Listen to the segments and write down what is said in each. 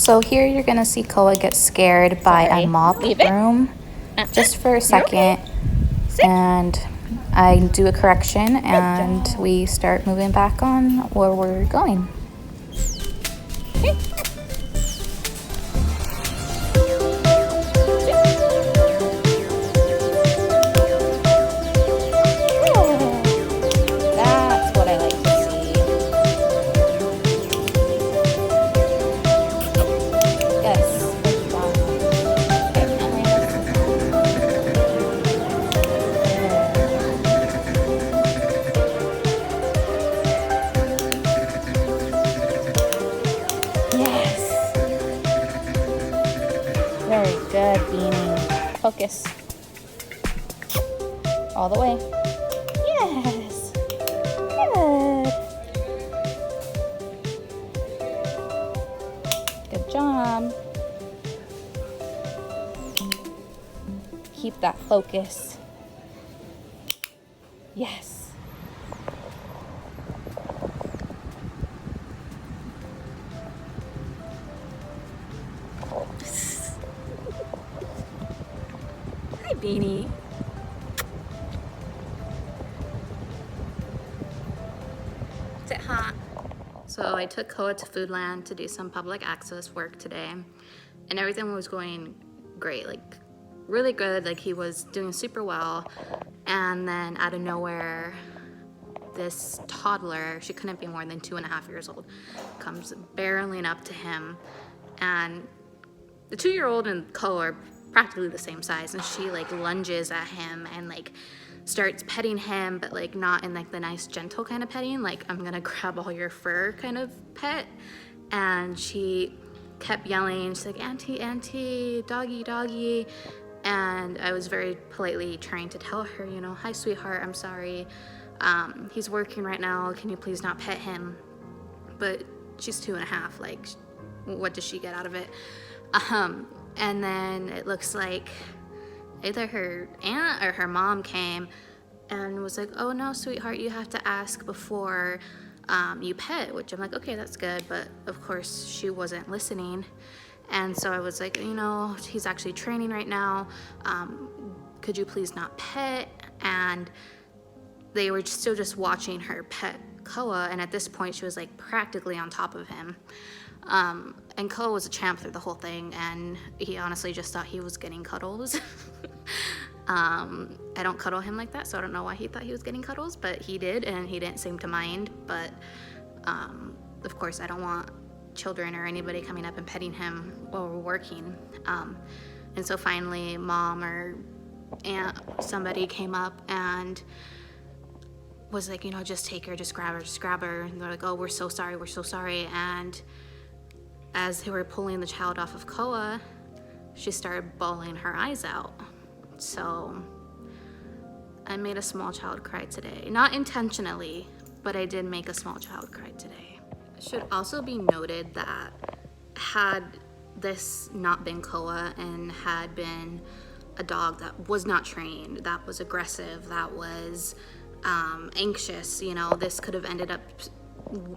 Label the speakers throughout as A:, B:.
A: So here you're gonna see Koa get scared by a mop broom just for a second, and I do a correction and we start moving back on where we're going.
B: That's what I like to see. Yes, good job. Yes. Very good, Beanie. Focus. All the way. Yes. Good. Good job. Keep that focus. Yes. Hi, Beanie. Is it hot?
A: So I took Koa to Foodland to do some public access work today, and everything was going great, like really good. Like he was doing super well, and then out of nowhere, this toddler, she couldn't be more than 2.5 years old, comes barreling up to him, and the 2-year-old and Koa are practically the same size, and she like lunges at him and like starts petting him, but like not in like the nice gentle kind of petting, like I'm gonna grab all your fur kind of pet. And she kept yelling, she's like, auntie, auntie, doggy, doggy. And I was very politely trying to tell her, you know, hi sweetheart, I'm sorry, he's working right now, can you please not pet him? But she's 2.5, like what does she get out of it? And then it looks like either her aunt or her mom came and was like, oh no, sweetheart, you have to ask before you pet, which I'm like, okay, that's good. But of course she wasn't listening. And so I was like, you know, he's actually training right now. Could you please not pet? And they were still just watching her pet Koa. And at this point she was like practically on top of him. And Koa was a champ through the whole thing, and he honestly just thought he was getting cuddles. I don't cuddle him like that, so I don't know why he thought he was getting cuddles, but he did, and he didn't seem to mind. But of course I don't want children or anybody coming up and petting him while we're working. And so finally mom or aunt, somebody came up and was like, you know, just take her, just grab her. And they're like, oh, we're so sorry. And as they were pulling the child off of Koa, she started bawling her eyes out. So I made a small child cry today. Not intentionally, but I did make a small child cry today. It should also be noted that had this not been Koa and had been a dog that was not trained, that was aggressive, that was anxious, you know, this could have ended up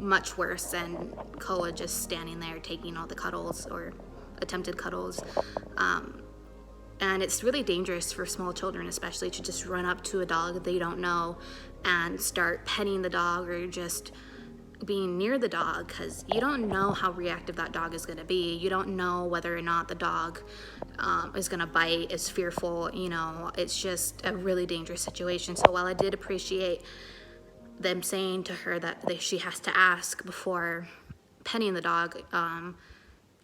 A: much worse than Koa just standing there taking all the cuddles or attempted cuddles. And it's really dangerous for small children especially to just run up to a dog that they don't know and start petting the dog or just being near the dog, because you don't know how reactive that dog is going to be. You don't know whether or not the dog is going to bite, is fearful, you know. It's just a really dangerous situation. So while I did appreciate them saying to her that she has to ask before petting the dog,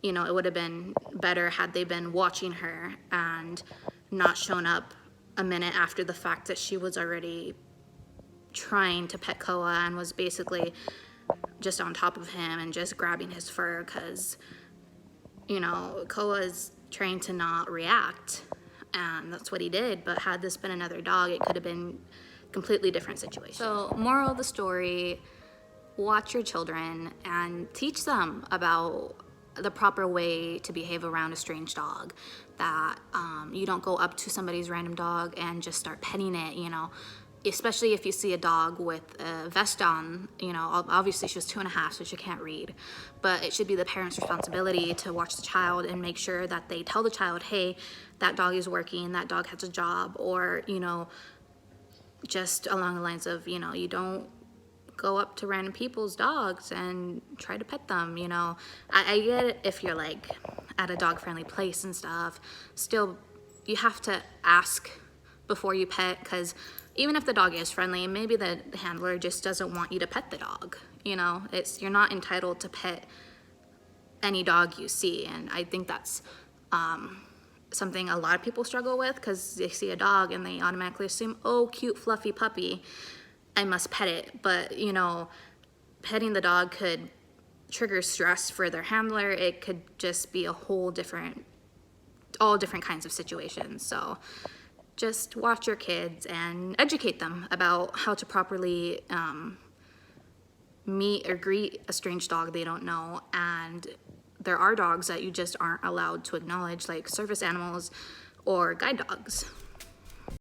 A: you know, it would have been better had they been watching her and not shown up a minute after the fact that she was already trying to pet Koa and was basically just on top of him and just grabbing his fur, because, you know, Koa is trained to not react, and that's what he did. But had this been another dog, it could have been completely different situation. So moral of the story, watch your children and teach them about the proper way to behave around a strange dog, that you don't go up to somebody's random dog and just start petting it, you know. especially if you see a dog with a vest on, you know, obviously she was 2.5, so she can't read, but it should be the parent's responsibility to watch the child and make sure that they tell the child, hey, that dog is working, that dog has a job, or, you know, just along the lines of, you know, you don't go up to random people's dogs and try to pet them, you know. I get it if you're like at a dog friendly place and stuff, still you have to ask before you pet, because even if the dog is friendly, maybe the handler just doesn't want you to pet the dog, you know. You're not entitled to pet any dog you see, and I think that's something a lot of people struggle with, because they see a dog and they automatically assume, oh, cute fluffy puppy, I must pet it. But, you know, petting the dog could trigger stress for their handler. It could just be a whole different, all different kinds of situations. So just watch your kids and educate them about how to properly meet or greet a strange dog they don't know. And there are dogs that you just aren't allowed to acknowledge, like service animals or guide dogs.